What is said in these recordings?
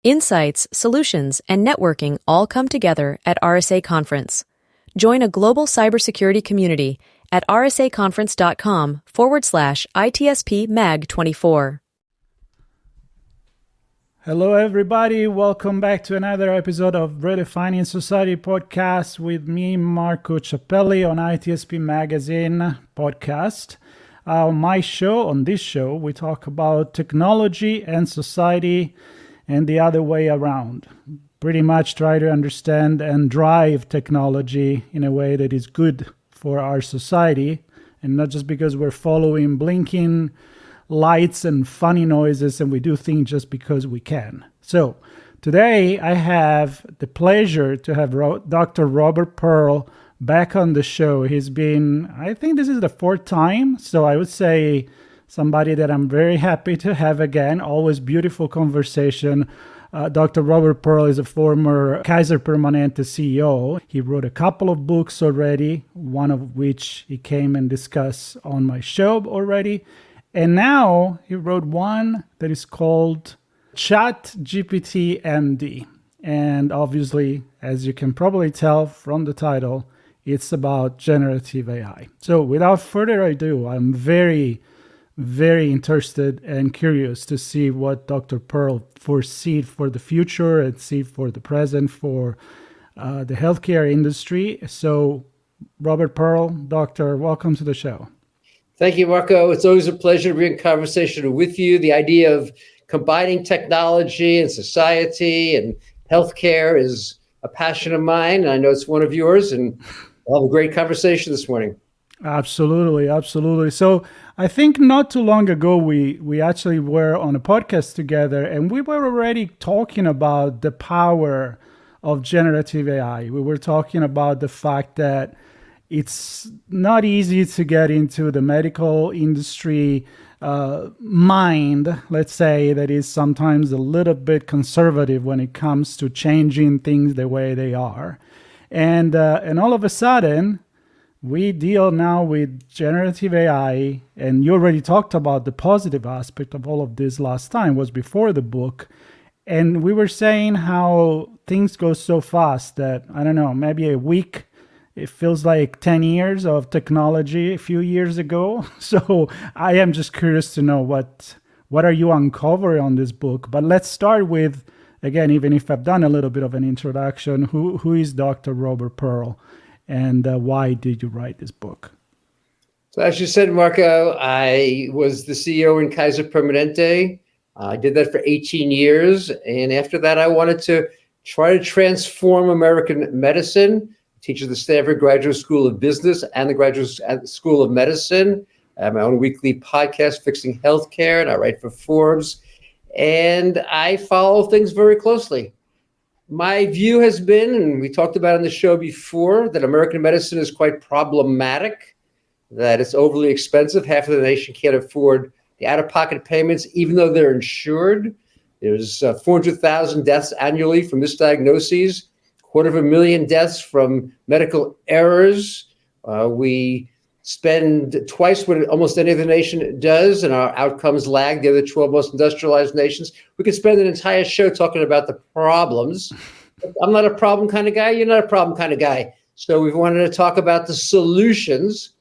Insights, solutions, and networking all come together at RSA Conference. Join a global cybersecurity community at rsaconference.com/ITSP-MAG24. Hello, everybody. Welcome back to another episode of Redefining Society podcast with me, Marco Ciappelli, on ITSP Magazine podcast. On this show, we talk about technology and society and the other way around. Pretty much try to understand and drive technology in a way that is good for our society, and not just because we're following blinking lights and funny noises and we do things just because we can. So today I have the pleasure to have Dr. Robert Pearl back on the show. He's been, I think this is the fourth time, so I would say somebody that I'm very happy to have again. Always beautiful conversation. Dr. Robert Pearl is a former Kaiser Permanente CEO. He wrote a couple of books already, one of which he came and discussed on my show already. And now he wrote one that is called ChatGPT MD. And obviously, as you can probably tell from the title, it's about generative AI. So without further ado, I'm very interested and curious to see what Dr. Pearl foresees for the future and see for the present for the healthcare industry. So Robert Pearl, Doctor, welcome to the show. Thank you, Marco. It's always a pleasure to be in conversation with you. The idea of combining technology and society and healthcare is a passion of mine. I know it's one of yours, and we'll have a great conversation this morning. Absolutely. So I think not too long ago, we actually were on a podcast together, and we were already talking about the power of generative AI. We were talking about the fact that it's not easy to get into the medical industry mind, let's say, that is sometimes a little bit conservative when it comes to changing things the way they are. And all of a sudden, we deal now with generative AI, and you already talked about the positive aspect of all of this last time, was before the book. And we were saying how things go so fast that, I don't know, maybe a week, it feels like 10 years of technology a few years ago. So I am just curious to know what are you uncovering on this book? But let's start with, again, even if I've done a little bit of an introduction, who is Dr. Robert Pearl? And why did you write this book? So as you said, Marco, I was the CEO in Kaiser Permanente. I did that for 18 years. And after that, I wanted to try to transform American medicine. I teach at the Stanford Graduate School of Business and the Graduate School of Medicine. I have my own weekly podcast, Fixing Healthcare, and I write for Forbes. And I follow things very closely. My view has been, and we talked about on the show before, that American medicine is quite problematic, that it's overly expensive. Half of the nation can't afford the out-of-pocket payments, even though they're insured. There's 400,000 deaths annually from misdiagnoses, 250,000 deaths from medical errors. We spend twice what almost any other nation does, and our outcomes lag the other 12 most industrialized nations. We could spend an entire show talking about the problems. I'm not a problem kind of guy. You're not a problem kind of guy. So we wanted to talk about the solutions,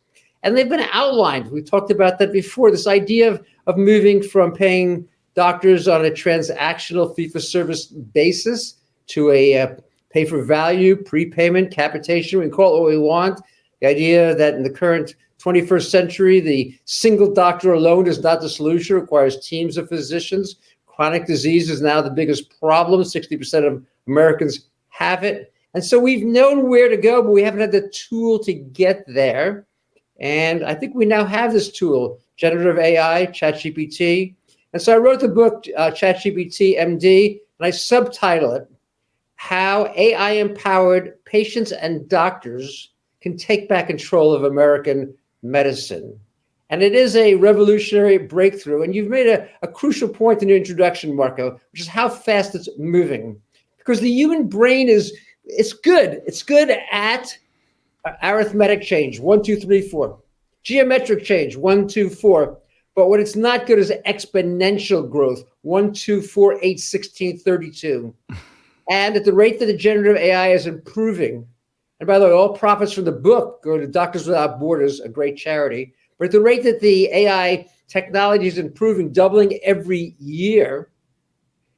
and they've been outlined. We talked about that before, this idea of moving from paying doctors on a transactional fee-for-service basis to a pay-for-value, prepayment, capitation. We can call it what we want. The idea that in the current 21st century, the single doctor alone is not the solution, it requires teams of physicians. Chronic disease is now the biggest problem. 60% of Americans have it. And so we've known where to go, but we haven't had the tool to get there. And I think we now have this tool, generative AI, ChatGPT. And so I wrote the book, ChatGPT MD, and I subtitle it, How AI-Empowered Patients and Doctors Can Take Back Control of American Medicine. And it is a revolutionary breakthrough. And you've made a crucial point in your introduction, Marco, which is how fast it's moving. Because the human brain it's good. It's good at arithmetic change, 1, 2, 3, 4. Geometric change, 1, 2, 4. But what it's not good is exponential growth, 1, 2, 4, 8, 16, 32. And at the rate that the generative AI is improving, and by the way, all profits from the book go to Doctors Without Borders, a great charity. But at the rate that the AI technology is improving, doubling every year,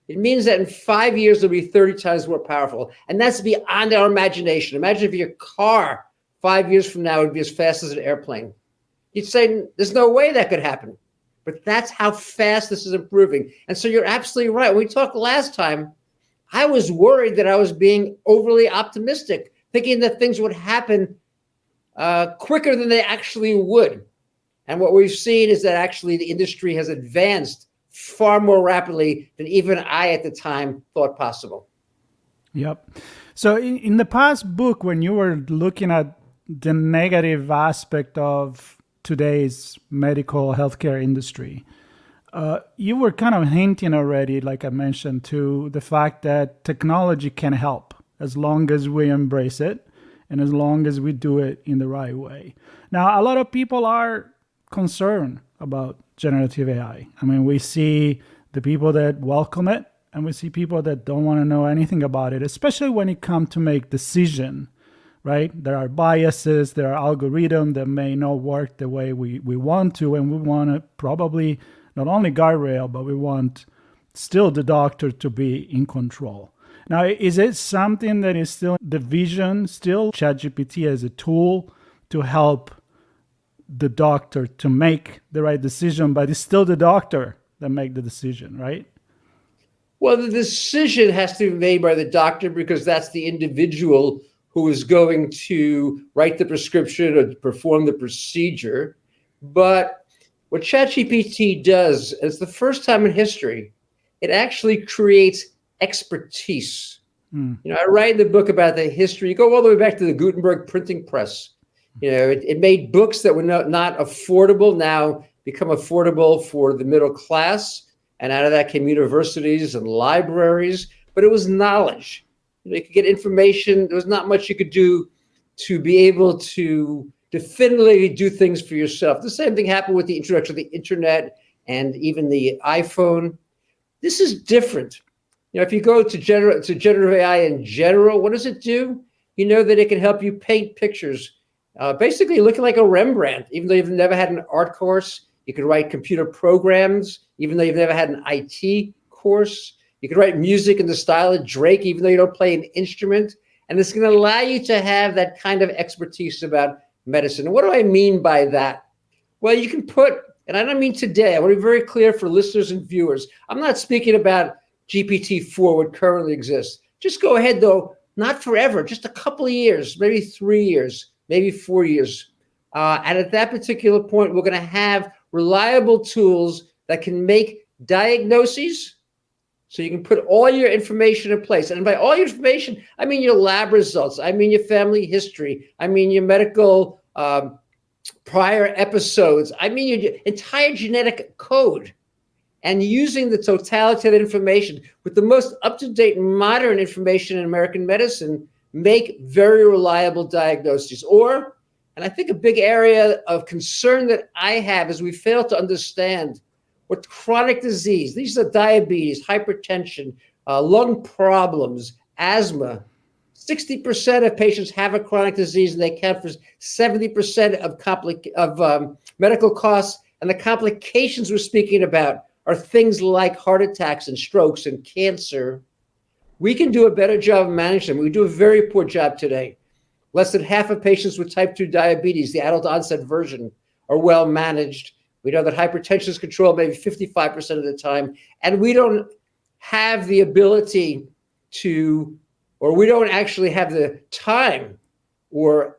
it means that in 5 years, it'll be 30 times more powerful. And that's beyond our imagination. Imagine if your car 5 years from now would be as fast as an airplane. You'd say, there's no way that could happen. But that's how fast this is improving. And so you're absolutely right. When we talked last time, I was worried that I was being overly optimistic, thinking that things would happen quicker than they actually would. And what we've seen is that actually the industry has advanced far more rapidly than even I at the time thought possible. Yep. So in the past book, when you were looking at the negative aspect of today's medical healthcare industry, you were kind of hinting already, like I mentioned, to the fact that technology can help as long as we embrace it and as long as we do it in the right way. Now, a lot of people are concerned about generative AI. I mean, we see the people that welcome it and we see people that don't want to know anything about it, especially when it comes to make decision, right? There are biases, there are algorithms that may not work the way we want to, and we want to probably not only guardrail, but we want still the doctor to be in control. Now, is it something that is still the vision, still ChatGPT as a tool to help the doctor to make the right decision, but it's still the doctor that make the decision, right? Well, the decision has to be made by the doctor because that's the individual who is going to write the prescription or perform the procedure. But what ChatGPT does, it's the first time in history, it actually creates expertise. I write in the book about the history. You go all the way back to the Gutenberg printing press. It made books that were not affordable now become affordable for the middle class. And out of that came universities and libraries. But it was knowledge. You could get information. There was not much you could do to be able to definitively do things for yourself. The same thing happened with the introduction of the internet and even the iPhone. This is different. If you go to generative AI in general, what does it do? You know that it can help you paint pictures, basically looking like a Rembrandt. Even though you've never had an art course, you can write computer programs, even though you've never had an IT course. You can write music in the style of Drake, even though you don't play an instrument. And it's going to allow you to have that kind of expertise about medicine. And what do I mean by that? Well, you can put, and I don't mean today, I want to be very clear for listeners and viewers. I'm not speaking about GPT-4, what currently exists. Just go ahead, though, not forever, just a couple of years, maybe 3 years, maybe 4 years. And at that particular point, we're going to have reliable tools that can make diagnoses. So you can put all your information in place. And by all your information, I mean your lab results. I mean your family history. I mean your medical prior episodes. I mean your entire genetic code. And using the totality of that information with the most up-to-date modern information in American medicine, make very reliable diagnoses. Or, and I think a big area of concern that I have is we fail to understand what chronic disease, these are diabetes, hypertension, lung problems, asthma. 60% of patients have a chronic disease, and they account for 70% of medical costs. And the complications we're speaking about are things like heart attacks and strokes and cancer. We can do a better job of managing them. We do a very poor job today. Less than half of patients with type 2 diabetes, the adult onset version, are well managed. We know that hypertension is controlled maybe 55% of the time. And we don't have the ability to, or we don't actually have the time or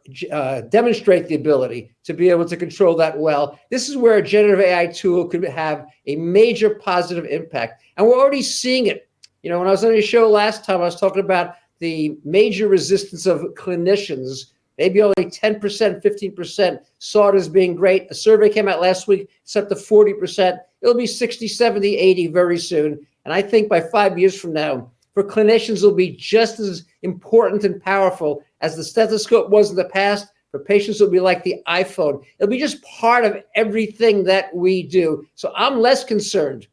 demonstrate the ability to be able to control that well. This is where a generative AI tool could have a major positive impact. And we're already seeing it. When I was on your show last time, I was talking about the major resistance of clinicians. Maybe only 10%, 15% saw it as being great. A survey came out last week, it's up to 40%. It'll be 60, 70, 80 very soon. And I think by 5 years from now, for clinicians, it'll be just as important and powerful as the stethoscope was in the past, For patients, it'll be like the iPhone. It'll be just part of everything that we do. So I'm less concerned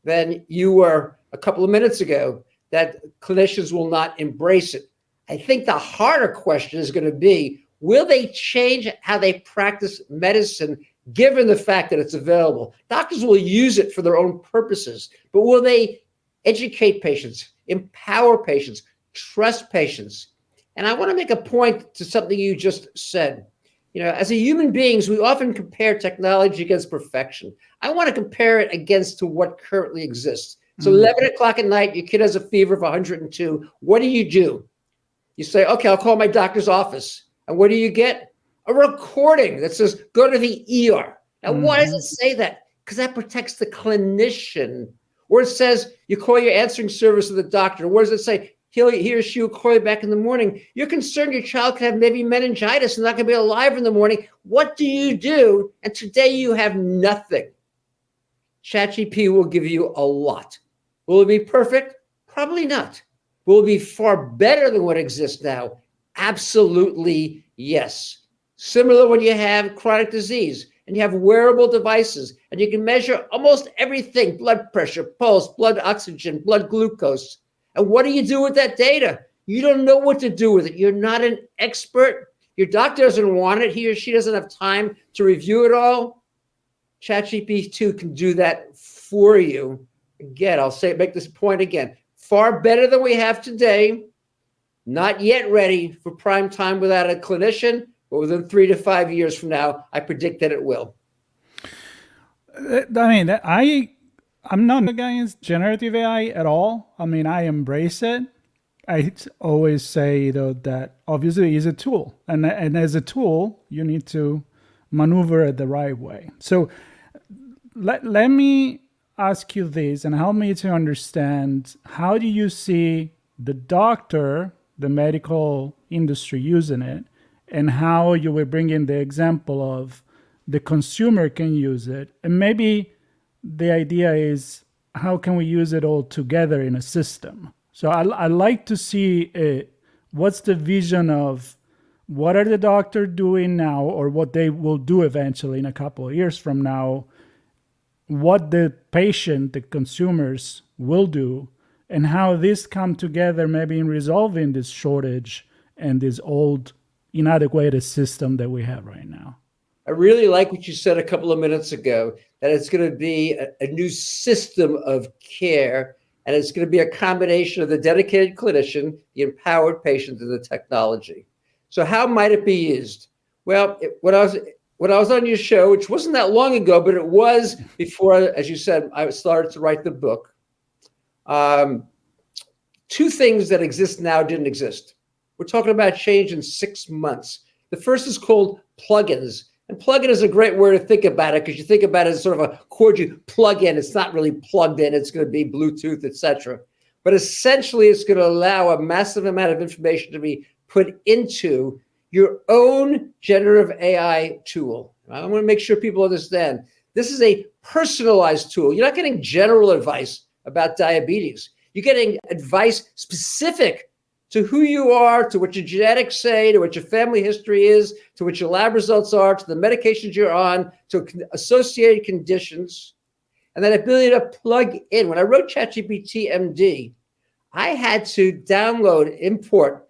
than you were a couple of minutes ago that clinicians will not embrace it. I think the harder question is going to be, will they change how they practice medicine given the fact that it's available? Doctors will use it for their own purposes, but will they educate patients, empower patients, trust patients? And I want to make a point to something you just said. As a human beings, we often compare technology against perfection. I want to compare it against to what currently exists. So 11 o'clock at night, your kid has a fever of 102. What do? You say, okay, I'll call my doctor's office. And what do you get? A recording that says, go to the ER. Now, why does it say that? Because that protects the clinician. Or it says, you call your answering service of the doctor. What does it say? He or she will call you back in the morning. You're concerned your child could have maybe meningitis and not going to be alive in the morning. What do you do? And today you have nothing. ChatGPT will give you a lot. Will it be perfect? Probably not. Will it be far better than what exists now? Absolutely yes. Similar when you have chronic disease and you have wearable devices and you can measure almost everything: blood pressure, pulse, blood oxygen, blood glucose. And what do you do with that data? You don't know what to do with it. You're not an expert. Your doctor doesn't want it. He or she doesn't have time to review it all. ChatGPT 2 can do that for you. Again, make this point again. Far better than we have today. Not yet ready for prime time without a clinician, but within 3 to 5 years from now, I predict that it will. I'm not against generative AI at all. I embrace it. I always say, though, that obviously it's a tool. And as a tool, you need to maneuver it the right way. So let me ask you this and help me to understand, how do you see the doctor, the medical industry using it, and how you will bring in the example of the consumer can use it? And maybe the idea is, how can we use it all together in a system? So I like to see what's the vision of what are the doctors doing now, or what they will do eventually in a couple of years from now, what the patient, the consumers will do, and how this come together maybe in resolving this shortage and this old inadequate system that we have right now. I really like what you said a couple of minutes ago, that it's going to be a new system of care, and it's going to be a combination of the dedicated clinician, the empowered patient, and the technology. So how might it be used? Well, when I was on your show, which wasn't that long ago, but it was before, as you said, I started to write the book. Two things that exist now didn't exist. We're talking about change in 6 months. The first is called plugins. And plug-in is a great word to think about it, because you think about it as sort of a cord you plug in. It's not really plugged in. It's going to be Bluetooth, etc. But essentially, it's going to allow a massive amount of information to be put into your own generative AI tool. I want to make sure people understand. This is a personalized tool. You're not getting general advice about diabetes. You're getting advice specific to who you are, to what your genetics say, to what your family history is, to what your lab results are, to the medications you're on, to associated conditions, and that ability to plug in. When I wrote ChatGPT MD, I had to download, import.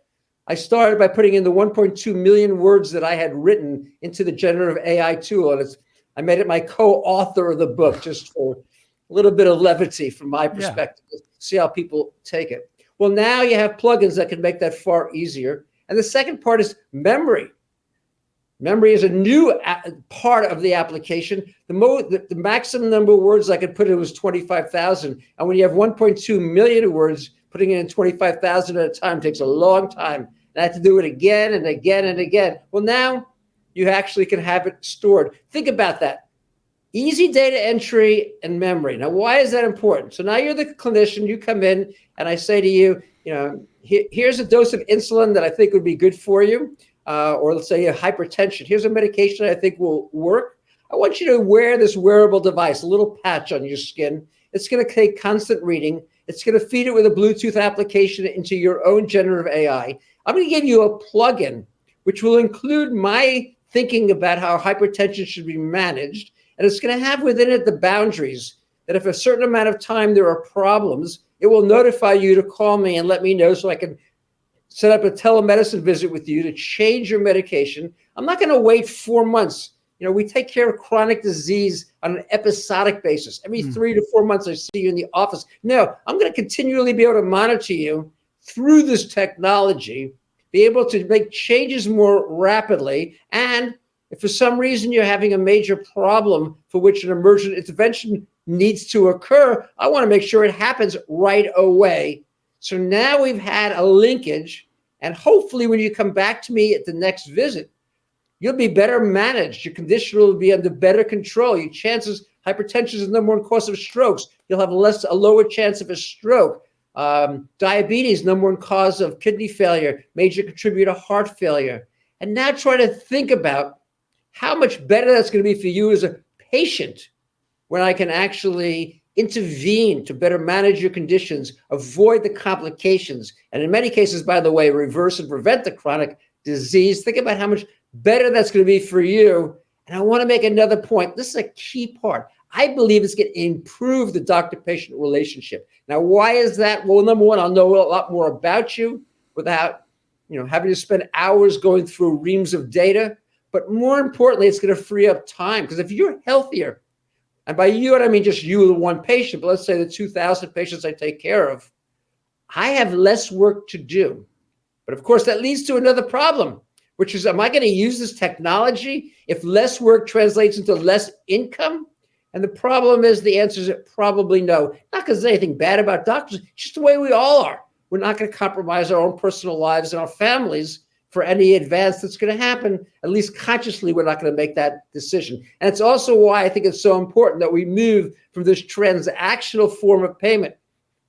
I started by putting in the 1.2 million words that I had written into the generative AI tool, and I made it my co-author of the book, just for a little bit of levity from my perspective, see how people take it. Well, now you have plugins that can make that far easier. And the second part is memory. Memory is a new part of the application. The maximum number of words I could put in was 25,000. And when you have 1.2 million words, putting it in 25,000 at a time takes a long time. And I had to do it again and again and again. Well, now you actually can have it stored. Think about that. Easy data entry and memory. Now, why is that important? So now you're the clinician, you come in and I say to you, here's a dose of insulin that I think would be good for you. Or let's say you have hypertension. Here's a medication I think will work. I want you to wear this wearable device, a little patch on your skin. It's going to take constant reading. It's going to feed it with a Bluetooth application into your own generative AI. I'm going to give you a plugin which will include my thinking about how hypertension should be managed. And it's going to have within it the boundaries that if a certain amount of time there are problems, it will notify you to call me and let me know so I can set up a telemedicine visit with you to change your medication. I'm not going to wait 4 months. We take care of chronic disease on an episodic basis. Every 3 to 4 months, I see you in the office. No, I'm going to continually be able to monitor you through this technology, be able to make changes more rapidly. And if for some reason you're having a major problem for which an emergent intervention needs to occur, I want to make sure it happens right away. So now we've had a linkage, and hopefully when you come back to me at the next visit, you'll be better managed. Your condition will be under better control. Your chances, hypertension is the number one cause of strokes. You'll have a lower chance of a stroke. Diabetes, number one cause of kidney failure, major contributor to heart failure. And now try to think about how much better that's going to be for you as a patient when I can actually intervene to better manage your conditions, avoid the complications, and in many cases, by the way, reverse and prevent the chronic disease. Think about how much better that's going to be for you. And I want to make another point. This is a key part. I believe it's going to improve the doctor-patient relationship. Now, why is that? Well, number one, I'll know a lot more about you without, having to spend hours going through reams of data. But more importantly, it's going to free up time, because if you're healthier, and by you, I don't mean just you, the one patient, but let's say the 2,000 patients I take care of, I have less work to do. But of course, that leads to another problem, which is, am I going to use this technology if less work translates into less income? And the problem is, the answer is probably no. Not because there's anything bad about doctors, just the way we all are. We're not going to compromise our own personal lives and our families for any advance that's going to happen. At least consciously, we're not going to make that decision. And it's also why I think it's so important that we move from this transactional form of payment,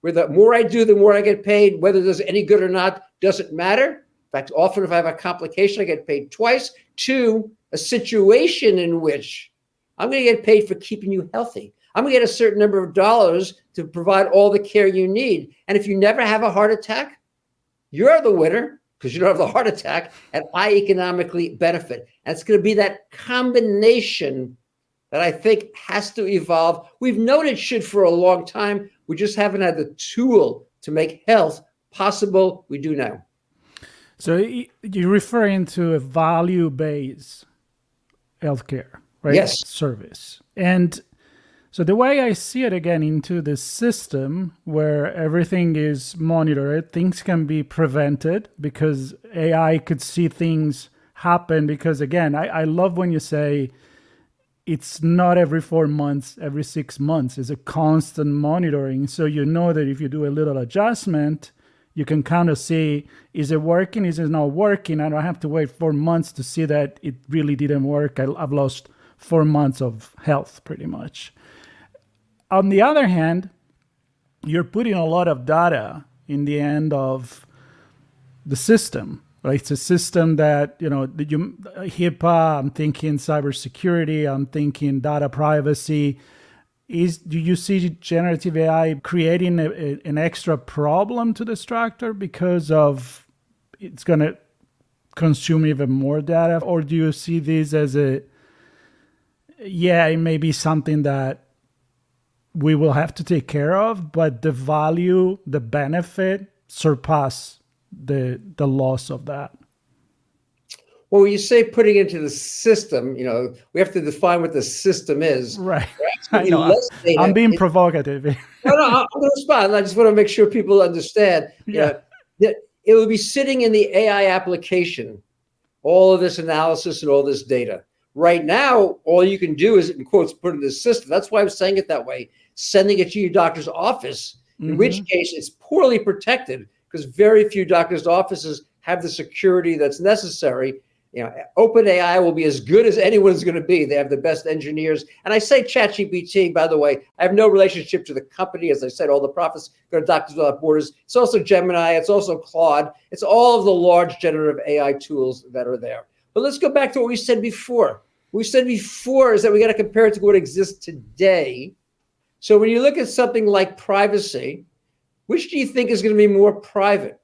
where the more I do, the more I get paid. Whether there's any good or not doesn't matter. In fact, often if I have a complication, I get paid twice, to a situation in which I'm going to get paid for keeping you healthy. I'm going to get a certain number of dollars to provide all the care you need. And if you never have a heart attack, you're the winner, because you don't have the heart attack, and I economically benefit. And it's going to be that combination that I think has to evolve. We've known it should for a long time. We just haven't had the tool to make health possible. We do now. So you're referring to a value-based healthcare, right? Yes. Service. And so the way I see it, again, into the system where everything is monitored, things can be prevented because AI could see things happen. Because again, I love when you say it's not every 4 months, every 6 months. It's a constant monitoring. So you know that if you do a little adjustment, you can kind of see, is it working? Is it not working? I don't have to wait 4 months to see that it really didn't work. I've lost 4 months of health pretty much. On the other hand, you're putting a lot of data in the end of the system, right? It's a system that, HIPAA, I'm thinking cybersecurity, I'm thinking data privacy. Do you see generative AI creating an extra problem to the structure because of it's going to consume even more data? Or do you see this as it may be something that we will have to take care of, but the value, the benefit surpass the loss of that? Well, when you say putting into the system, we have to define what the system is. Right. I know. I'm being provocative. No, I'm going to respond. I just want to make sure people understand that it will be sitting in the AI application, all of this analysis and all this data. Right now, all you can do is, in quotes, put it in the system. That's why I'm saying it that way, sending it to your doctor's office, in which case it's poorly protected because very few doctors' offices have the security that's necessary. OpenAI will be as good as anyone's going to be. They have the best engineers. And I say ChatGPT, by the way, I have no relationship to the company. As I said, all the profits go to Doctors Without Borders. It's also Gemini. It's also Claude. It's all of the large generative AI tools that are there. But let's go back to what we said before. What we said before is that we got to compare it to what exists today. So when you look at something like privacy, which do you think is going to be more private?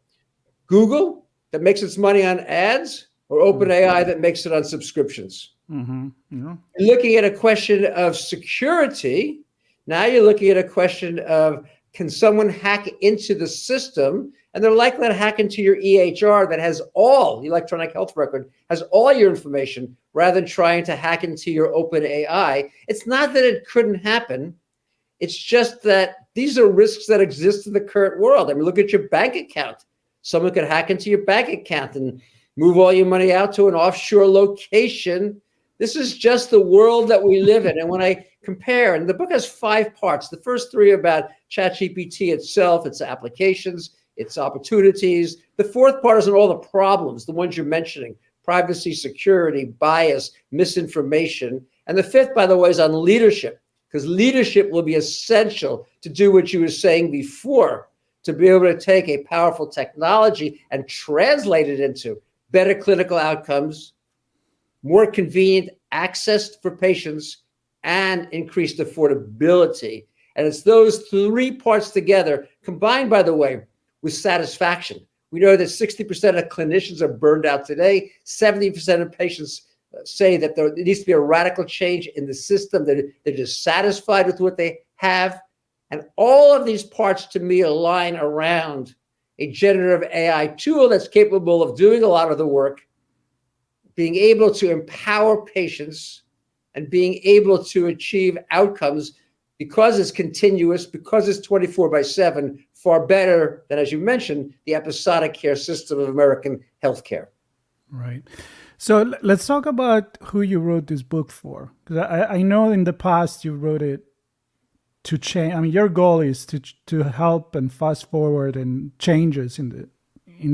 Google, that makes its money on ads, or OpenAI that makes it on subscriptions. Yeah. Looking at a question of security, now you're looking at a question of, can someone hack into the system? And they're likely to hack into your EHR that has all, the electronic health record, has all your information, rather than trying to hack into your OpenAI. It's not that it couldn't happen. It's just that these are risks that exist in the current world. I mean, look at your bank account. Someone could hack into your bank account and move all your money out to an offshore location. This is just the world that we live in. And when I compare, and the book has 5 parts. The first 3 are about ChatGPT itself, its applications, its opportunities. The 4th part is on all the problems, the ones you're mentioning: privacy, security, bias, misinformation. And the 5th, by the way, is on leadership, because leadership will be essential to do what you were saying before, to be able to take a powerful technology and translate it into better clinical outcomes, more convenient access for patients, and increased affordability. And it's those 3 parts together, combined, by the way, with satisfaction. We know that 60% of clinicians are burned out today. 70% of patients say that there needs to be a radical change in the system, that they're dissatisfied with what they have. And all of these parts, to me, align around a generative AI tool that's capable of doing a lot of the work, being able to empower patients, and being able to achieve outcomes, because it's continuous, because it's 24/7, far better than, as you mentioned, the episodic care system of American healthcare. Right. So let's talk about who you wrote this book for. Because I know in the past you wrote it to change. I mean, your goal is to help and fast forward and changes in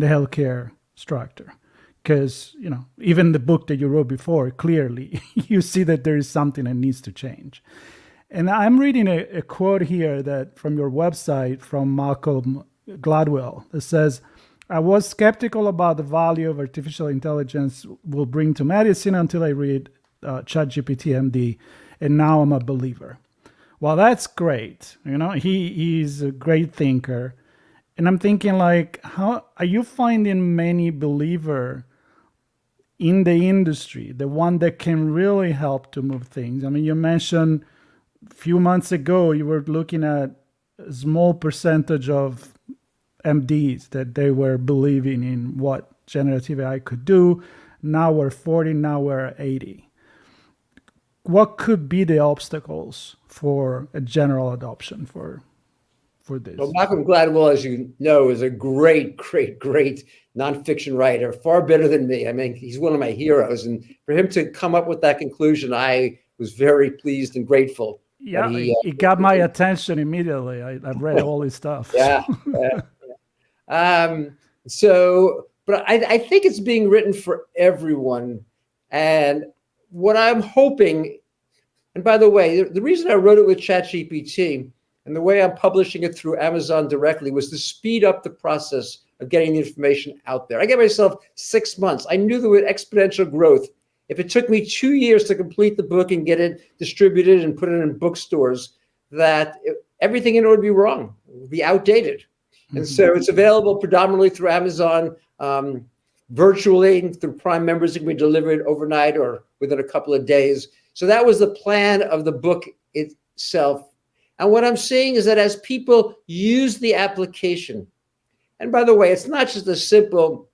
the healthcare structure. Because, even the book that you wrote before, clearly you see that there is something that needs to change. And I'm reading a quote here that from your website from Malcolm Gladwell that says, "I was skeptical about the value of artificial intelligence will bring to medicine until I read ChatGPT MD, and now I'm a believer." Well, that's great. He's a great thinker. And I'm thinking, how are you finding many believer in the industry, the one that can really help to move things? I mean, you mentioned a few months ago, you were looking at a small percentage of MDs that they were believing in what generative AI could do. Now we're 40, now we're 80. What could be the obstacles for a general adoption for this? Well, Malcolm Gladwell, as you know, is a great nonfiction writer, far better than me. I mean, he's one of my heroes. And for him to come up with that conclusion, I was very pleased and grateful. Yeah, he got my attention immediately. I've read all his stuff. Yeah. But I think it's being written for everyone. And what I'm hoping, and by the way, the reason I wrote it with ChatGPT and the way I'm publishing it through Amazon directly was to speed up the process of getting the information out there. I gave myself 6 months. I knew there was exponential growth. If it took me 2 years to complete the book and get it distributed and put it in bookstores, everything in it would be wrong, it would be outdated. Mm-hmm. And so it's available predominantly through Amazon, virtually through Prime members. It can be delivered overnight or within a couple of days. So that was the plan of the book itself. And what I'm seeing is that as people use the application, and by the way, it's not just a simple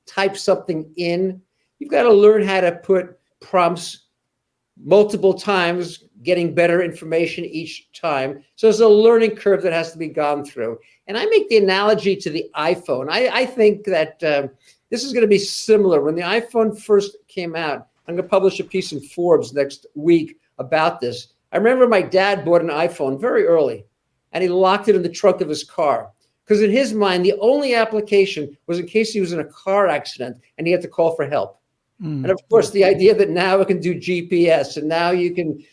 type something in. You've got to learn how to put prompts multiple times, getting better information each time. So there's a learning curve that has to be gone through. And I make the analogy to the iPhone. I think that this is going to be similar. When the iPhone first came out, I'm going to publish a piece in Forbes next week about this. I remember my dad bought an iPhone very early, and he locked it in the trunk of his car. Because in his mind, the only application was in case he was in a car accident and he had to call for help. Mm. And of course, the idea that now it can do GPS, and now you can,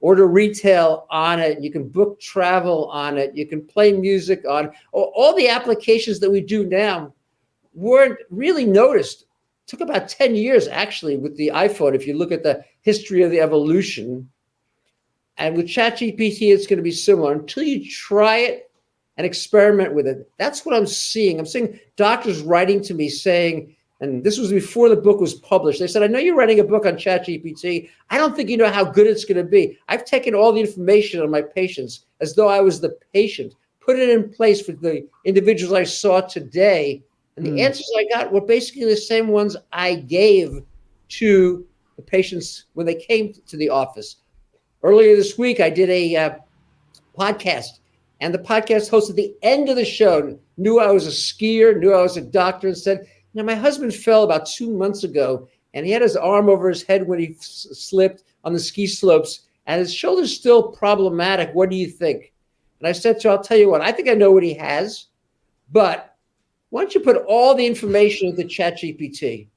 order retail on it, you can book travel on it, you can play music on all the applications that we do now weren't really noticed. It took about 10 years, actually, with the iPhone, if you look at the history of the evolution. And with ChatGPT, it's going to be similar. Until you try it and experiment with it, that's what I'm seeing. I'm seeing doctors writing to me saying, and this was before the book was published. They said, I know you're writing a book on ChatGPT. I don't think you know how good it's going to be. I've taken all the information on my patients as though I was the patient, put it in place for the individuals I saw today. And the answers I got were basically the same ones I gave to the patients when they came to the office. Earlier this week, I did a podcast, and the podcast host at the end of the show knew I was a skier, knew I was a doctor, and said, my husband fell about 2 months ago, and he had his arm over his head when he slipped on the ski slopes, and his shoulder's still problematic. What do you think? And I said to him, I'll tell you what, I think I know what he has, but why don't you put all the information into ChatGPT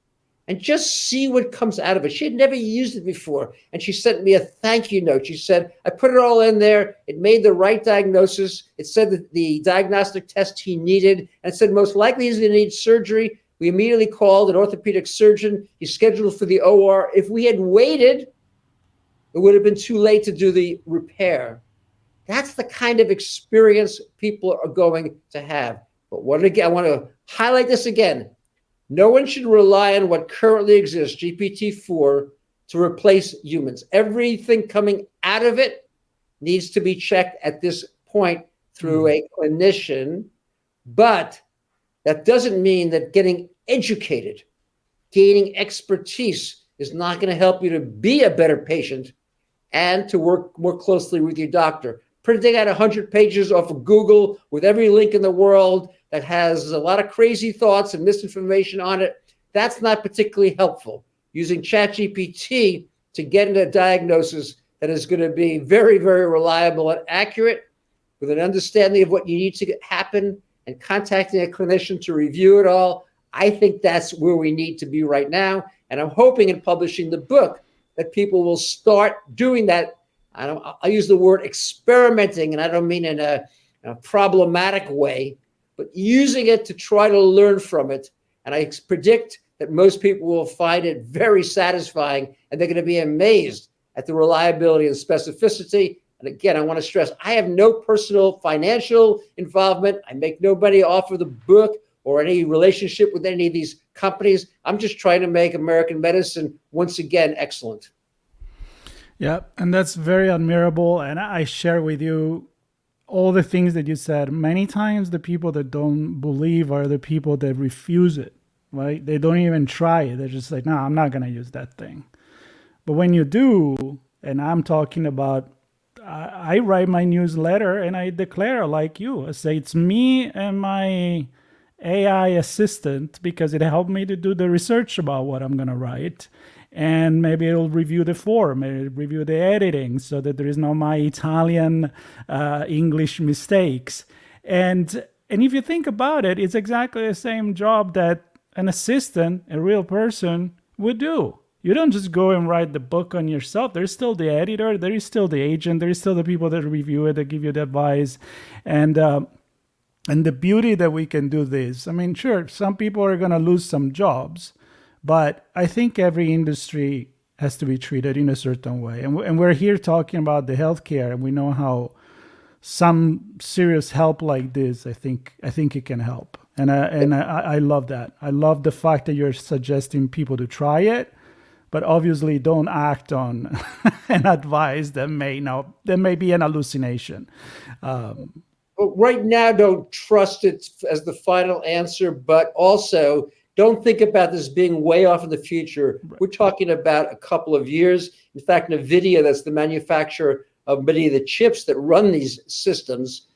and just see what comes out of it. She had never used it before, and she sent me a thank you note. She said, I put it all in there. It made the right diagnosis. It said that the diagnostic test he needed, and it said most likely he's going to need surgery. We immediately called an orthopedic surgeon. He's scheduled for the OR. If we had waited, it would have been too late to do the repair. That's the kind of experience people are going to have. But I want to highlight this again. No one should rely on what currently exists, GPT-4, to replace humans. Everything coming out of it needs to be checked at this point through a clinician. But that doesn't mean that getting educated, gaining expertise is not going to help you to be a better patient and to work more closely with your doctor. Printing out 100 pages off of Google with every link in the world that has a lot of crazy thoughts and misinformation on it, that's not particularly helpful. Using ChatGPT to get into a diagnosis that is going to be very, very reliable and accurate with an understanding of what you need to happen and contacting a clinician to review it all, I think that's where we need to be right now. And I'm hoping in publishing the book that people will start doing that. I use the word experimenting, and I don't mean in a problematic way, but using it to try to learn from it. And I predict that most people will find it very satisfying, and they're going to be amazed at the reliability and specificity. And again, I want to stress, I have no personal financial involvement. I make nobody offer the book or any relationship with any of these companies. I'm just trying to make American medicine, once again, excellent. Yeah, and that's very admirable. And I share with you all the things that you said. Many times the people that don't believe are the people that refuse it, right? They don't even try it. They're just like, no, I'm not going to use that thing. But when you do, and I'm talking about, I write my newsletter and I declare like you. I say it's me and my AI assistant because it helped me to do the research about what I'm going to write. And maybe it'll review the form, it'll review the editing so that there is no my Italian, English mistakes. And if you think about it, it's exactly the same job that an assistant, a real person, would do. You don't just go and write the book on yourself. There's still the editor, there is still the agent, there is still the people that review it, that give you the advice. And the beauty that we can do this, I mean, sure, some people are going to lose some jobs, but I think every industry has to be treated in a certain way. And we're here talking about the healthcare, and we know how some serious help like this, I think it can help. And I love that. I love the fact that you're suggesting people to try it, but obviously don't act on an advice that may be an hallucination. But right now, don't trust it as the final answer, but also don't think about this being way off in the future. Right. We're talking about a couple of years. In fact, NVIDIA, that's the manufacturer of many of the chips that run these systems,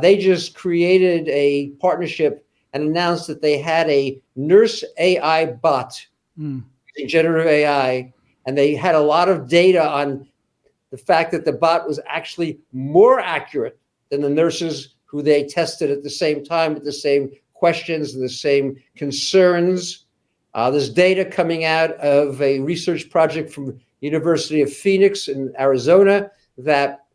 they just created a partnership and announced that they had a nurse AI bot, generative AI, and they had a lot of data on the fact that the bot was actually more accurate than the nurses who they tested at the same time with the same questions and the same concerns. There's data coming out of a research project from University of Phoenix in Arizona that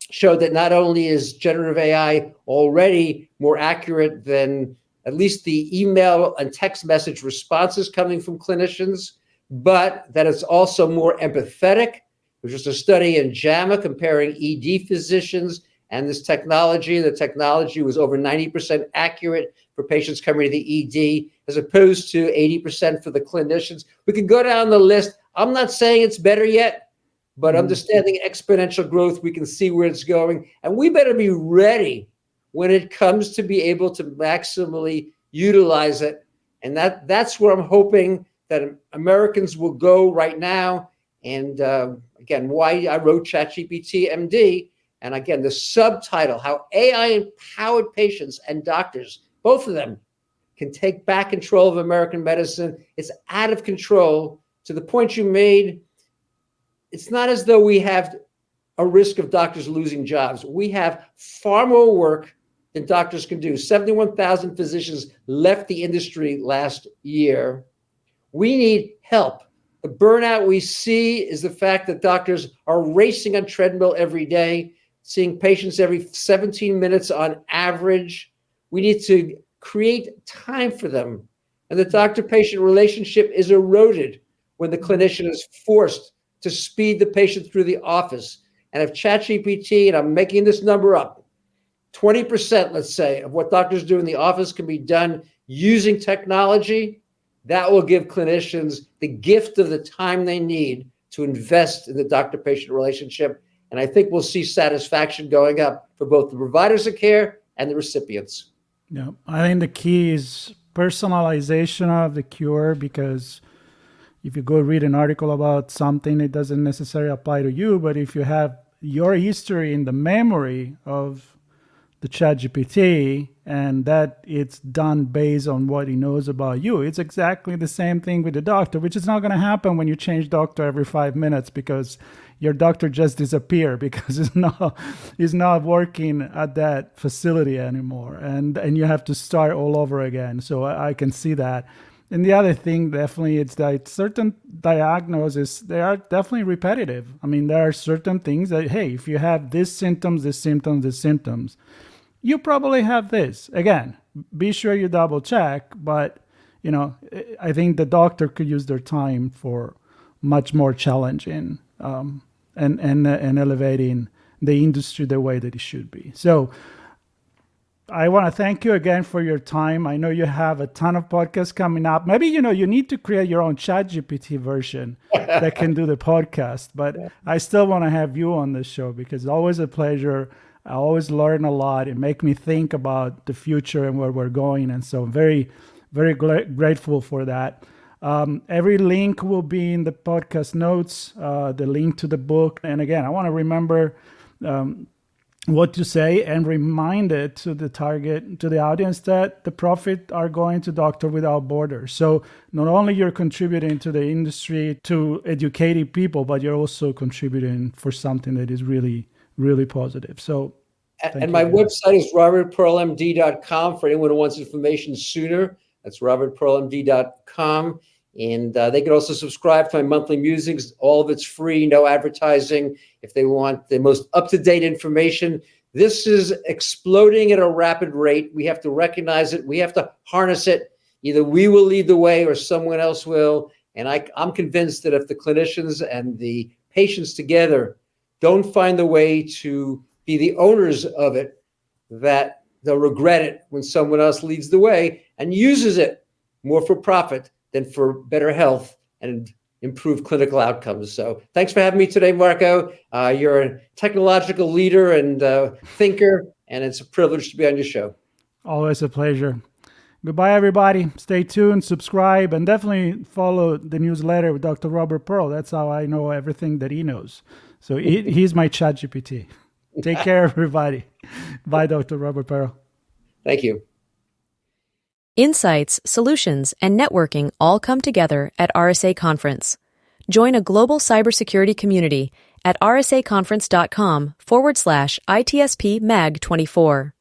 showed that not only is generative AI already more accurate than at least the email and text message responses coming from clinicians, but that it's also more empathetic. There's just a study in JAMA comparing ED physicians and this technology. The technology was over 90% accurate for patients coming to the ED, as opposed to 80% for the clinicians. We could go down the list. I'm not saying it's better yet, but understanding exponential growth, we can see where it's going. And we better be ready when it comes to be able to maximally utilize it. And that's where I'm hoping that Americans will go right now. And again, why I wrote ChatGPT MD. And again, the subtitle, how AI-empowered patients and doctors, both of them, can take back control of American medicine. It's out of control. To the point you made, it's not as though we have a risk of doctors losing jobs. We have far more work than doctors can do. 71,000 physicians left the industry last year. We need help. The burnout we see is the fact that doctors are racing on treadmill every day, seeing patients every 17 minutes on average. We need to create time for them. And the doctor-patient relationship is eroded when the clinician is forced to speed the patient through the office. And if ChatGPT, and I'm making this number up, 20%, let's say, of what doctors do in the office can be done using technology, that will give clinicians the gift of the time they need to invest in the doctor-patient relationship. And I think we'll see satisfaction going up for both the providers of care and the recipients. Yeah, I think the key is personalization of the cure, because if you go read an article about something, it doesn't necessarily apply to you. But if you have your history in the memory of the ChatGPT and that it's done based on what he knows about you, it's exactly the same thing with the doctor, which is not going to happen when you change doctor every 5 minutes because your doctor just disappeared because he's not working at that facility anymore. And you have to start all over again. So I can see that. And the other thing, definitely, it's that certain diagnoses, they are definitely repetitive. I mean, there are certain things that, hey, if you have these symptoms, you probably have this. Again, be sure you double check, but, I think the doctor could use their time for much more challenging and elevating the industry the way that it should be. So I want to thank you again for your time. I know you have a ton of podcasts coming up. Maybe, you need to create your own ChatGPT version that can do the podcast. But I still want to have you on the show because it's always a pleasure. I always learn a lot. It makes me think about the future and where we're going. And so I'm very, very grateful for that. Every link will be in the podcast notes, the link to the book. And again, I want to remember what to say and remind it to the audience that the profit are going to Doctor Without Borders. So not only you're contributing to the industry, to educating people, but you're also contributing for something that is really, really positive. So and my website is robertpearlmd.com for anyone who wants information sooner. That's robertpearlmd.com. And they can also subscribe to my monthly musings. All of it's free, no advertising. If they want the most up-to-date information, this is exploding at a rapid rate. We have to recognize it. We have to harness it. Either we will lead the way or someone else will. And I'm convinced that if the clinicians and the patients together don't find the way to be the owners of it, that they'll regret it when someone else leads the way and uses it more for profit than for better health and improved clinical outcomes. So thanks for having me today, Marco. You're a technological leader and thinker, and it's a privilege to be on your show. Always a pleasure. Goodbye, everybody. Stay tuned, subscribe, and definitely follow the newsletter with Dr. Robert Pearl. That's how I know everything that he knows. So he's my ChatGPT. Take care, everybody. Bye, Dr. Robert Pearl. Thank you. Insights, solutions, and networking all come together at RSA Conference. Join a global cybersecurity community at rsaconference.com/ITSP Mag 24.